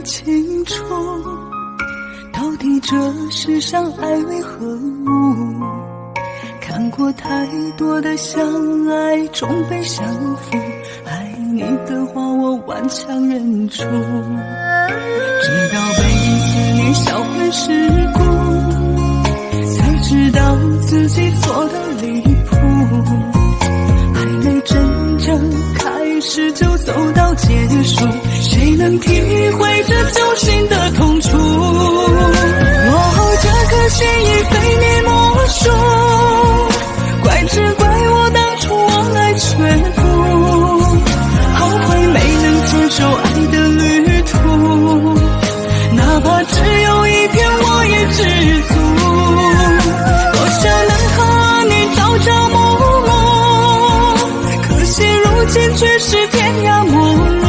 清楚，到底这世上爱为何物？看过太多的相爱终被相负，爱你的话我顽强忍住，直到被思念销魂蚀骨，才知道自己错得离谱，还没真正开始就走到结束，谁能体会这揪心的痛楚？这颗心已被你没收，只怪我当初忘爱却步，后悔没能坚守爱的旅途，哪怕只有一天我也知足。多想能和你朝朝暮暮，可惜如今却是天涯陌路，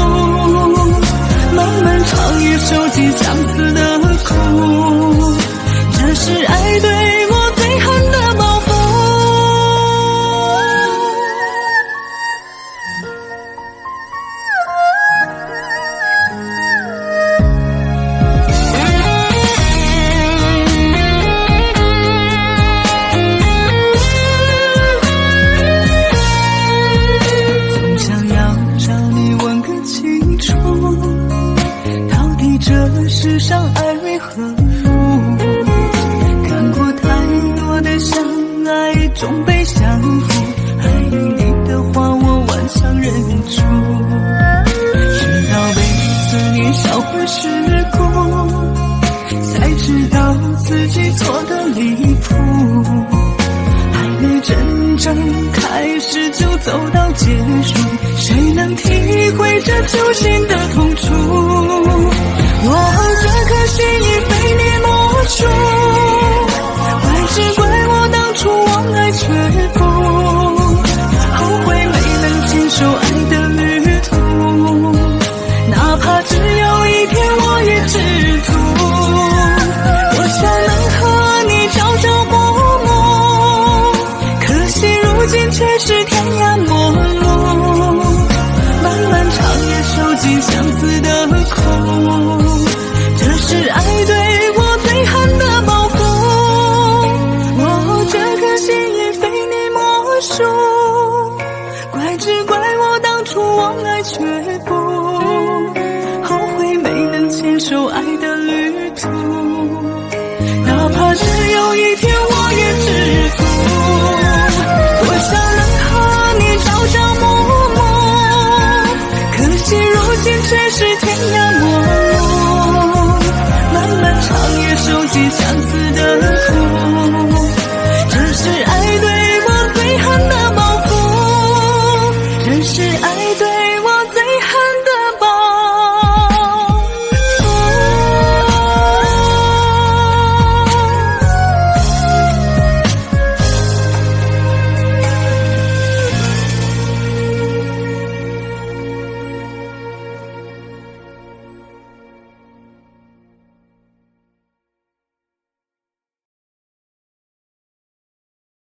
漫漫长夜收集相思的苦，这是爱对我最狠的报复。总想要找你问个清楚，到底这世上爱为何物？看过太多的相爱终被相负，爱你的话我顽强忍住，直到被思念销魂蚀骨，才知道自己错得离谱，还没真正开始就走到结束，谁能体会这揪心的痛楚？这颗心已被你没收，只怪我当初忘爱却步，后悔没能坚守爱的旅途，哪怕只有一天我也知足。我想能和你朝朝暮暮，可惜如今却是